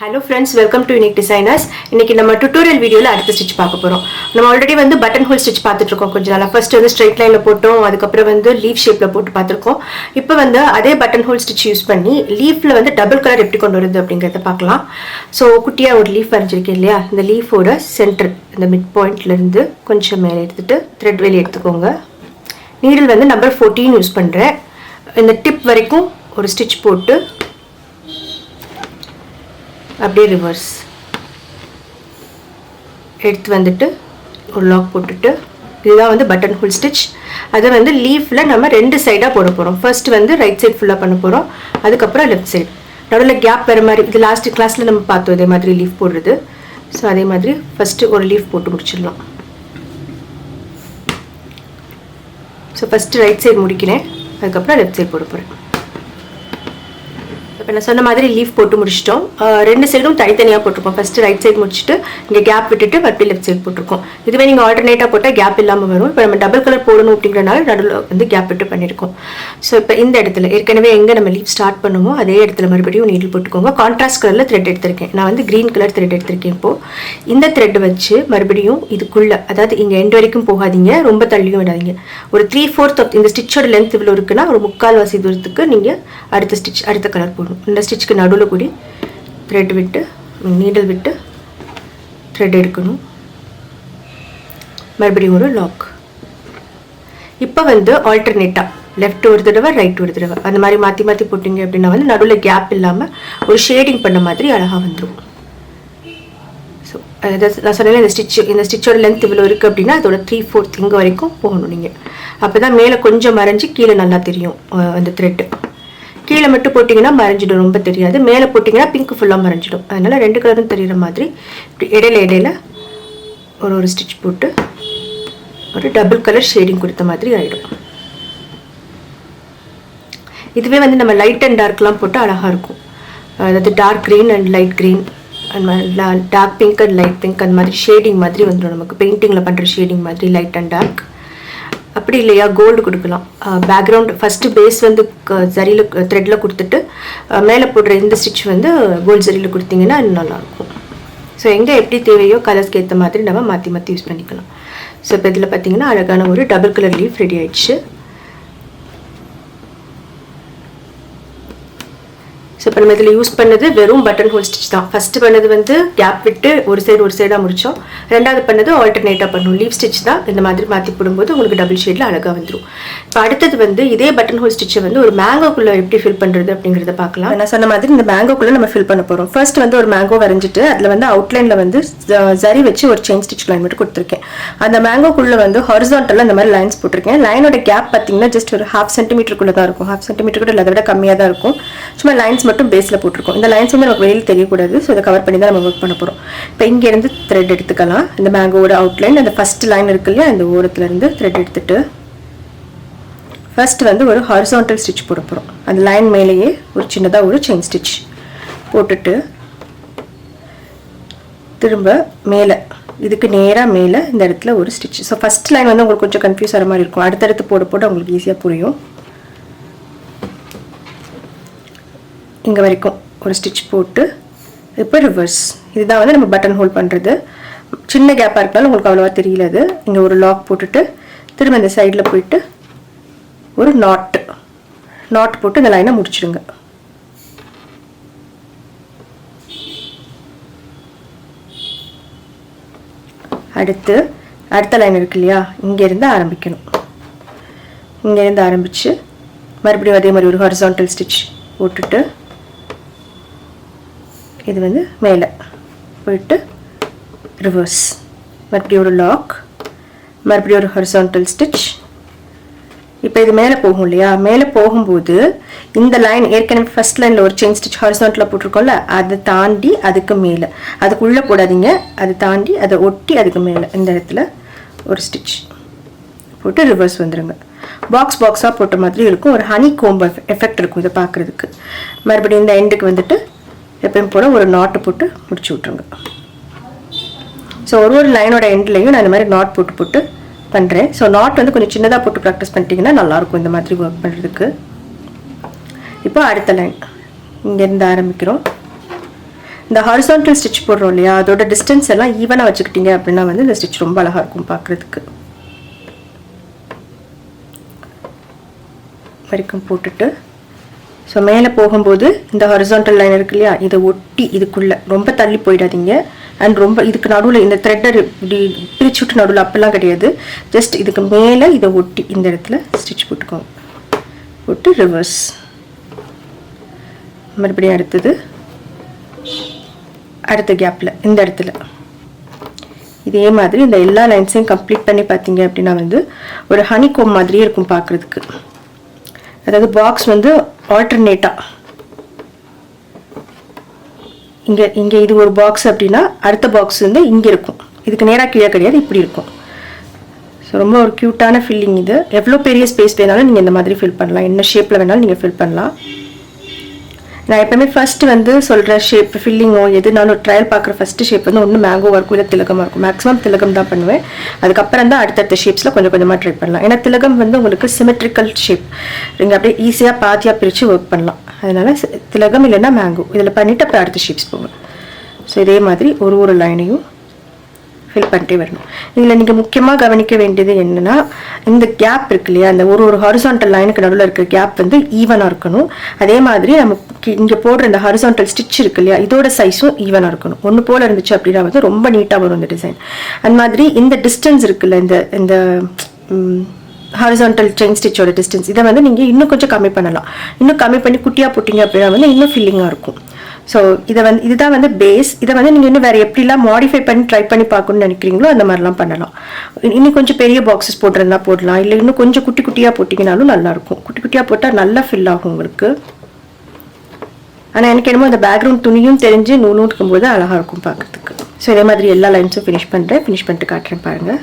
Hello friends, welcome to Unique Designers. இன்னைக்கு நம்ம tutorial வீடியோல அடுத்த ஸ்டிட்ச் பார்க்க போறோம். நம்ம ஆல்ரெடி வந்து பட்டன் ஹோல் ஸ்டிட்ச் பார்த்துட்டு இருக்கோம் கொஞ்ச நாளா. ஃபர்ஸ்ட் வந்து ஸ்ட்ரைட் லைன்ல போட்டோம், அதுக்கு அப்புறம் வந்து லீஃப் ஷேப்ல போட்டு பார்த்திருக்கோம். இப்போ வந்து அதே பட்டன் ஹோல் ஸ்டிட்ச் யூஸ் பண்ணி லீஃப்ல வந்து டபுள் கலர் எப்படி கொண்டு வரது அப்படிங்கறத பார்க்கலாம். சோ குட்டியா ஒரு லீஃப் வரைஞ்சிருக்கேன் இல்லையா? இந்த லீஃபோட சென்டர் இந்த மிட் பாயிண்ட்ல இருந்து கொஞ்சம் மேலே எடுத்துட்டு த்ரெட் வெளிய எடுத்துக்கோங்க. நீடில் வந்து நம்பர் 14 யூஸ் பண்றேன். இந்த டிப் வரைக்கும் ஒரு ஸ்டிட்ச் போட்டு அப்படியே ரிவர்ஸ் எடுத்து வந்துட்டு ஒரு லாக் போட்டுட்டு இதுதான் வந்து பட்டன் ஹோல் ஸ்டிட்ச். அதை வந்து லீஃப்ல நம்ம ரெண்டு சைடாக போட போகிறோம். ஃபர்ஸ்ட் வந்து ரைட் சைட் ஃபுல்லாக பண்ண போகிறோம், அதுக்கப்புறம் லெஃப்ட் சைடு நடுவில் கேப் வர மாதிரி. இது லாஸ்ட் கிளாஸில் நம்ம பார்த்தோம் இதே மாதிரி லீஃப் போடுறது. ஸோ அதே மாதிரி ஃபஸ்ட்டு ஒரு லீஃப் போட்டு முடிச்சிடலாம். ஸோ ஃபஸ்ட்டு ரைட் சைடு முடிக்கிறேன், அதுக்கப்புறம் லெஃப்ட் சைடு போட போகிறேன். இப்போ நான் சொன்ன மாதிரி லீஃப் போட்டு முடிச்சிட்டோம். ரெண்டு சைடும் தனித்தனியாக போட்டிருக்கோம். ஃபஸ்ட்டு ரைட் சைடு முடிச்சுட்டு இங்கே கேப் விட்டுட்டு மறுபடியும் லெஃப்ட் சைடு போட்டிருக்கோம். இதுவே நீங்கள் ஆல்டர்னேட்டாக போட்டால் கேப் இல்லாமல் வரும். இப்போ நம்ம டபுள் கலர் போடணும் அப்படிங்கிறனால நடுவில் வந்து கேப் விட்டு பண்ணியிருக்கோம். ஸோ இப்போ இந்த இடத்துல ஏற்கனவே எங்கே நம்ம லீஃப் ஸ்டார்ட் பண்ணுமோ அதே இடத்துல மறுபடியும் நீடில் போட்டுக்கோங்க. கான்ட்ராஸ்ட் கலரில் த்ரெட் எடுத்திருக்கேன். நான் வந்து க்ரீன் கலர் த்ரெட் எடுத்திருக்கேன். இப்போது இந்த த்ரெட் வச்சு மறுபடியும் இதுக்குள்ளே, அதாவது இங்கே எண்டு வரைக்கும் போகாதீங்க, ரொம்ப தள்ளியும் விடாதீங்க. ஒரு 3/4 இந்த ஸ்டிச்சோட லென்த் இவ்வளோ இருக்குன்னா ஒரு 3/4 வாசி தூரத்துக்கு நீங்கள் அடுத்த ஸ்டிச் அடுத்த கலர் போடணும். இந்த ஸ்டிச்சுக்கு நடுவில் கூடி த்ரெட் விட்டு நீடல் விட்டு த்ரெட் எடுக்கணும். மறுபடியும் ஒரு லாக். இப்போ வந்து ஆல்டர்னேட்டாக லெஃப்ட் ஒரு தடவை ரைட் ஒரு தடவை அந்த மாதிரி மாற்றி மாற்றி போட்டிங்க அப்படின்னா வந்து நடுவில் கேப் இல்லாமல் ஒரு ஷேடிங் பண்ண மாதிரி அழகாக வந்துடும். ஸோ நான் சொன்னேன் இந்த ஸ்டிச்சோட லென்த் இவ்வளோ இருக்குது அப்படின்னா அதோட 3/4 இங்கே வரைக்கும் போகணும் நீங்கள். அப்போ தான் மேலே கொஞ்சம் மறைஞ்சி கீழே நல்லா தெரியும். அந்த த்ரெட்டு கீழே மட்டும் போட்டிங்கன்னா மறைஞ்சிடும், ரொம்ப தெரியாது. மேலே போட்டிங்கன்னா பிங்க் ஃபுல்லாக மறைஞ்சிடும். அதனால் ரெண்டு கலரும் தெரிகிற மாதிரி இப்படி இடையில ஒரு ஸ்டிச் போட்டு ஒரு டபுள் கலர் ஷேடிங் கொடுத்த மாதிரி ஆகிடும். இதுவே வந்து நம்ம லைட் அண்ட் டார்க்லாம் போட்டு அழகாக இருக்கும். அதாவது dark green and light green, dark pink and light pink, அந்த மாதிரி ஷேடிங் மாதிரி வந்துடும். நமக்கு பெயிண்டிங்கில் பண்ணுற ஷேடிங் மாதிரி லைட் அண்ட் டார்க். அப்படி இல்லையா கோல்டு கொடுக்கலாம். பேக்ரவுண்ட் ஃபஸ்ட்டு பேஸ் வந்து ஜரியில் த்ரெட்டில் கொடுத்துட்டு மேலே போடுற இந்த ஸ்டிச் வந்து கோல்டு ஜரியில் கொடுத்தீங்கன்னா இன்னும் நல்லாயிருக்கும். ஸோ எங்கே எப்படி தேவையோ கலர்ஸ்க்கு ஏற்ற மாதிரி நம்ம மாற்றி மாற்றி யூஸ் பண்ணிக்கலாம். ஸோ இப்போ இதில் பார்த்தீங்கன்னா அழகான ஒரு டபுள் கலர் லீஃப் ரெடி ஆயிடுச்சு. ஸோ இப்போ நம்ம இதில் யூஸ் பண்ணது வெறும் பட்டன் ஹோல் ஸ்டிச் தான். ஃபஸ்ட்டு பண்ணது வந்து கேப் விட்டு ஒரு சைடாக முடித்தோம். ரெண்டாவது பண்ணது ஆல்டர்னேட்டாக பண்ணணும். லீஃப் ஸ்டிச் தான். இந்த மாதிரி மாற்றி போடும்போது உங்களுக்கு டபுள் ஷேடில் அழகாக வந்துடும். இப்போ அடுத்தது வந்து இதே பட்டன் ஹோல் ஸ்டிச்சை வந்து ஒரு மேங்கோக்குள்ளே எப்படி ஃபில் பண்ணுறது அப்படிங்கிறத பார்க்கலாம். நான் சொன்ன மாதிரி இந்த மேங்கோக்குள்ளே நம்ம ஃபில் பண்ண போகிறோம். ஃபர்ஸ்ட் வந்து ஒரு மேங்கோ வரைஞ்சிட்டு அதில் வந்து அவுட்லைனில் வந்து ஜரி வச்சு ஒரு செயின் ஸ்டிச் லைன் மட்டும் கொடுத்துருக்கேன். அந்த மேங்கோக்குள்ளே வந்து ஹாரிசான்டலாக இந்த மாதிரி லைன்ஸ் போட்டிருக்கேன். லைனோட கேப் பார்த்தீங்கன்னா ஜஸ்ட் ஒரு 1/2 சென்டிமீட்டருக்குள்ளே தான் இருக்கும். 1/2 சென்டிமீட்டர் கூட இல்லை, அதை விட கம்மியாக தான் இருக்கும். சும்மா லைன்ஸ் மட்டும் பேஸில் போட்டிருக்கோம். இந்த லைன்ஸ் வந்து நமக்கு வெளியில் தெரியக்கூடாது. ஸோ இதை கவர் பண்ணி தான் நம்ம ஒர்க் பண்ண போகிறோம். இப்போ இங்கேருந்து த்ரெட் எடுத்துக்கலாம். இந்த மேங்கோட அவுட்லைன் அந்த ஃபர்ஸ்ட் லைன் இருக்கு இல்லையா, இந்த ஓரத்துலேருந்து த்ரெட் எடுத்துட்டு ஃபர்ஸ்ட் வந்து ஒரு ஹாரிசான்டல் ஸ்டிச் போட போகிறோம். அந்த லைன் மேலேயே ஒரு சின்னதாக ஒரு செயின் ஸ்டிச் போட்டுட்டு திரும்ப மேலே இதுக்கு நேராக மேலே இந்த இடத்துல ஒரு ஸ்டிச். ஸோ ஃபர்ஸ்ட் லைன் வந்து உங்களுக்கு கொஞ்சம் கன்ஃபியூஸ் ஆகிற மாதிரி இருக்கும். அடுத்தடுத்து போட உங்களுக்கு ஈஸியாக புரியும். இங்கே வரைக்கும் ஒரு ஸ்டிச் போட்டு இப்போ ரிவர்ஸ். இதுதான் வந்து நம்ம பட்டன் ஹோல் பண்ணுறது. சின்ன கேப்பாக இருக்கனால உங்களுக்கு அவ்வளோவா தெரியல. அது இங்கே ஒரு லாக் போட்டுட்டு திரும்ப இந்த சைடில் போயிட்டு ஒரு நாட் போட்டு இந்த லைனை முடிச்சிடுங்க. அடுத்த லைன் இருக்கு இல்லையா, இங்கேருந்து ஆரம்பிக்கணும். இங்கேருந்து ஆரம்பித்து மறுபடியும் அதே மாதிரி ஒரு ஹாரிசான்டல் ஸ்டிச் போட்டுட்டு இது வந்து மேலே போயிட்டு ரிவர்ஸ், மறுபடியும் ஒரு லாக், மறுபடியும் ஒரு ஹாரிசான்டல் ஸ்டிச். இப்போ இது மேலே போகும் இல்லையா, மேலே போகும்போது இந்த லைன் ஏற்கனவே ஃபர்ஸ்ட் லைனில் ஒரு செயின் ஸ்டிச் ஹாரிசான்டலாக போட்டிருக்கோம்ல, அதை தாண்டி அதுக்கு மேலே, அதுக்குள்ளே போடாதீங்க, அதை தாண்டி அதை ஒட்டி அதுக்கு மேலே இந்த இடத்துல ஒரு ஸ்டிச் போட்டு ரிவர்ஸ் வந்துடுங்க. பாக்ஸாக போட்ட மாதிரி இருக்கும். ஒரு ஹனி கோம்பு எஃபெக்ட் இருக்கும் இதை பார்க்குறதுக்கு. மறுபடியும் இந்த எண்டுக்கு வந்துட்டு எப்பயும் போல ஒரு நாட்டு போட்டு முடிச்சு விட்ருங்க. ஸோ ஒரு லைனோட எண்ட்லையும் நான் இந்த மாதிரி நாட் போட்டு பண்ணுறேன். ஸோ நாட் வந்து கொஞ்சம் சின்னதாக போட்டு ப்ராக்டிஸ் பண்ணிட்டீங்கன்னா நல்லாயிருக்கும் இந்த மாதிரி ஒர்க் பண்ணுறதுக்கு. இப்போ அடுத்த லைன் இங்கேருந்து ஆரம்பிக்கிறோம். இந்த ஹாரிசான்டல் ஸ்டிச் போடுறோம் இல்லையா, அதோட டிஸ்டன்ஸ் எல்லாம் ஈவனாக வச்சுக்கிட்டீங்க அப்படின்னா வந்து இந்த ஸ்டிச் ரொம்ப அழகாக இருக்கும் பார்க்குறதுக்கு. வரைக்கும் போட்டுட்டு ஸோ மேலே போகும்போது இந்த ஹாரிசான்டல் லைன் இருக்கு இல்லையா, இதை ஒட்டி இதுக்குள்ளே ரொம்ப தள்ளி போயிடாதீங்க. அண்ட் ரொம்ப இதுக்கு நடுவில் இந்த த்ரெட்டர் இப்படி பிரிச்சு விட்டு நடுவில் அப்பெல்லாம் கிடையாது, ஜஸ்ட் இதுக்கு மேலே இதை ஒட்டி இந்த இடத்துல ஸ்டிச் போட்டுக்கோங்க. போட்டு ரிவர்ஸ். மறுபடியும் அடுத்த கேப்பில் இந்த இடத்துல இதே மாதிரி இந்த எல்லா லைன்ஸையும் கம்ப்ளீட் பண்ணி பார்த்தீங்க அப்படின்னா வந்து ஒரு ஹனிகோம் மாதிரியே இருக்கும் பார்க்குறதுக்கு. அதாவது பாக்ஸ் வந்து ஆல்டர்னேட்டாக இங்கே இது ஒரு பாக்ஸ் அப்படின்னா அடுத்த பாக்ஸ் வந்து இங்கே இருக்கும், இதுக்கு நேராக கீழே கிடையாது, இப்படி இருக்கும். ஸோ ரொம்ப ஒரு க்யூட்டான ஃபில்லிங் இது. எவ்வளோ பெரிய ஸ்பேஸ் வேணாலும் நீங்கள் இந்த மாதிரி ஃபில் பண்ணலாம், என்ன ஷேப்பில் வேணாலும் நீங்கள் ஃபில் பண்ணலாம். நான் எப்பவுமே ஃபர்ஸ்ட் வந்து சொல்கிற ஷேப் ஃபில்லிங்கோ எதுனாலும் ட்ரையல் பார்க்குற ஃபர்ஸ்ட் ஷேப் வந்து ஒன்று மேங்கோவாக இருக்கும், இல்லை திலகமாக இருக்கும். மேக்ஸிமம் திலகம் தான் பண்ணுவேன். அதுக்கப்புறம் தான் அடுத்தடுத்த ஷேப்ஸில் கொஞ்சம் கொஞ்சமாக ட்ரை பண்ணலாம். ஏன்னா திலகம் வந்து உங்களுக்கு சிமெட்ரிக்கல் ஷேப், நீங்கள் அப்படியே ஈஸியாக பாதியாக பிரித்து ஒர்க் பண்ணலாம். அதனால் திலகம் இல்லைன்னா மேங்கோ இதில் பண்ணிவிட்டு அப்புறம் அடுத்த ஷேப்ஸ் போவேன். ஸோ இதே மாதிரி ஒரு லைனையும் ஃபில் பண்ணிட்டே வரணும். இதில் நீங்கள் முக்கியமாக கவனிக்க வேண்டியது என்னென்னா, இந்த கேப் இருக்கு இல்லையா, அந்த ஒரு ஹாரிசான்டல் லைனுக்கு நடுவில் இருக்கிற கேப் வந்து ஈவனாக இருக்கணும். அதே மாதிரி நமக்கு இங்கே போடுற இந்த ஹாரிசான்டல் ஸ்டிச் இருக்கு இல்லையா, இதோட சைஸும் ஈவனாக இருக்கணும். ஒன்று போல் இருந்துச்சு அப்படின்னா வந்து ரொம்ப நீட்டாக வரும் இந்த டிசைன். அந்த மாதிரி இந்த டிஸ்டன்ஸ் இருக்குல்ல, இந்த ஹாரிசான்டல் செயின் ஸ்டிச்சோட டிஸ்டன்ஸ், இதை வந்து நீங்கள் இன்னும் கொஞ்சம் கம்மி பண்ணலாம். இன்னும் கம்மி பண்ணி குட்டியாக போட்டிங்க அப்படின்னா வந்து இன்னும் ஃபில்லிங்காக இருக்கும். ஸோ இதுதான் வந்து பேஸ். இதை வந்து நீங்கள் இன்னும் வேறு எப்படிலாம் மாடிஃபை பண்ணி ட்ரை பண்ணி பார்க்கணும்னு நினைக்கிறீங்களோ அந்த மாதிரிலாம் பண்ணலாம். இன்னும் கொஞ்சம் பெரிய பாக்ஸஸ் போட்டுருந்தா போடலாம், இல்லை இன்னும் கொஞ்சம் குட்டி குட்டியாக போட்டிங்கனாலும் நல்லாயிருக்கும். குட்டி குட்டியாக போட்டால் நல்லா ஃபில் ஆகும் உங்களுக்கு. ஆனால் எனக்கு என்னமோ அந்த பேக்ரவுண்ட் துணியும் தெரிஞ்சு நூலும் இருக்கும்போது அழகாக இருக்கும் பார்க்குறதுக்கு. ஸோ இதே மாதிரி எல்லா லைன்ஸும் ஃபினிஷ் பண்ணிட்டு காட்டுறேன் பாருங்கள்.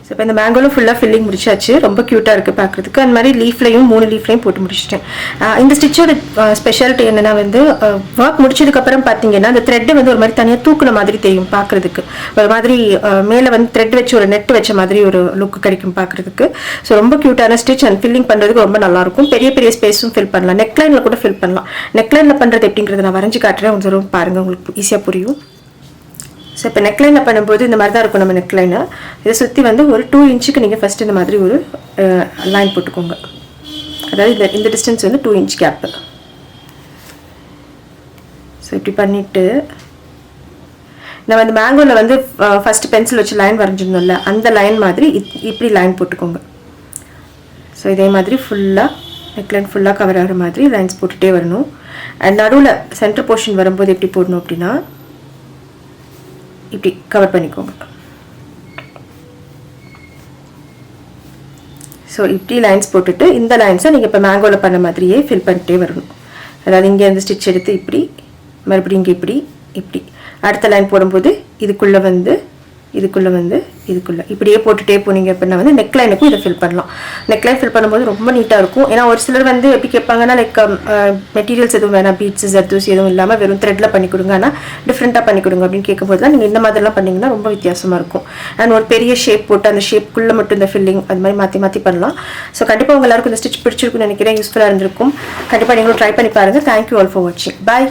ஸோ இப்போ இந்த மேங்கோலும் ஃபுல்லாக ஃபில்லிங் முடிச்சாச்சு. ரொம்ப க்யூட்டாக இருக்குது பார்க்குறதுக்கு. அந்த மாதிரி லீஃப்லையும் 3 லீஃப்லையும் போட்டு முடிச்சிட்டேன். இந்த ஸ்டிச்சோட ஸ்பெஷாலிட்டி என்னென்னா வந்து ஒர்க் முடிச்சதுக்கப்புறம் பார்த்தீங்கன்னா அந்த த்ரெட்டு வந்து ஒரு மாதிரி தனியாக தூக்குன மாதிரி தெரியும் பார்க்குறதுக்கு. ஒரு மாதிரி மேலே வந்து த்ரெட் வச்சு ஒரு நெட் வச்ச மாதிரி ஒரு லுக் கிடைக்கும் பார்க்குறதுக்கு. ஸோ ரொம்ப க்யூட்டான ஸ்டிச் அண்ட் ஃபில்லிங் பண்ணுறதுக்கு ரொம்ப நல்லாயிருக்கும். பெரிய பெரிய ஸ்பேஸும் ஃபில் பண்ணலாம், நெக்லைனில் கூட ஃபில் பண்ணலாம். நெக்லைனில் பண்ணுறது எப்படிங்கிறத நான் வரைஞ்சி காட்டுறேன், கொஞ்சம் பாருங்கள், உங்களுக்கு ஈஸியாக புரியும். ஸோ இப்போ நெக்லைனில் பண்ணும்போது இந்த மாதிரி தான் இருக்கும் நம்ம நெக்லைனை. இதை சுற்றி வந்து ஒரு 2 இன்ச்சுக்கு நீங்கள் ஃபஸ்ட்டு இந்த மாதிரி ஒரு லைன் போட்டுக்கோங்க. அதாவது இந்த டிஸ்டன்ஸ் வந்து 2 இன்ச் கேப்பு. ஸோ இப்படி பண்ணிவிட்டு நம்ம இந்த மேங்கோவில் வந்து ஃபஸ்ட்டு பென்சில் வச்சு லைன் வரைஞ்சிருந்தோம்ல, அந்த லைன் மாதிரி இப்படி லைன் போட்டுக்கோங்க. ஸோ இதே மாதிரி ஃபுல்லாக நெக்லைன் ஃபுல்லாக கவர் ஆகிற மாதிரி லைன்ஸ் போட்டுகிட்டே வரணும். அண்ட் நடுவில் சென்டர் போர்ஷன் வரும்போது எப்படி போடணும் அப்படின்னா இப்படி கவர் பண்ணிக்கோங்க. ஸோ இப்படி லைன்ஸ் போட்டுட்டு இந்த லைன்ஸை நீங்கள் இப்போ மேங்கோவில் பண்ண மாதிரியே ஃபில் பண்ணிட்டே வரணும். அதாவது இங்கே அந்த ஸ்டிச் எடுத்து இப்படி, மறுபடியும் இங்கே இப்படி அடுத்த லைன் போடும்போது இதுக்குள்ளே இப்படியே போட்டுகிட்டே போனீங்க அப்படின்னா வந்து நெக்லைனுக்கும் இதை ஃபில் பண்ணலாம். நெக்லைன் ஃபில் பண்ணும்போது ரொம்ப நீட்டாக இருக்கும். ஏன்னா ஒரு சிலர் வந்து எப்படி கேட்பாங்கன்னா, லைக் மெட்டீரியல்ஸ் எதுவும் வேணாம், பீட்ஸ் ஜர்தூசி எதுவும் இல்லாமல் வெறும் த்ரெட்டில் பண்ணி கொடுங்க, ஆனால் டிஃப்ரெண்ட்டாக பண்ணி கொடுங்க அப்படின்னு கேட்கும்போது தான் நீங்கள் இந்த மாதிரிலாம் பண்ணிங்கன்னா ரொம்ப வித்தியாசமாக இருக்கும். அண்ட் ஒரு பெரிய ஷேப் போட்டு அந்த ஷேப்புக்குள்ளே மட்டும் இந்த ஃபில்லிங் அது மாதிரி மாற்றி பண்ணலாம். ஸோ கண்டிப்பாக உங்க எல்லாருக்கும் இந்த ஸ்டிச் பிடிச்சிருக்குன்னு நினைக்கிறேன், யூஸ்ஃபுல்லாக இருந்திருக்கும். கண்டிப்பாக நீங்களும் ட்ரை பண்ணி பாருங்கள். தேங்க்யூ ஆல் ஃபார் வாட்சிங். பாய்.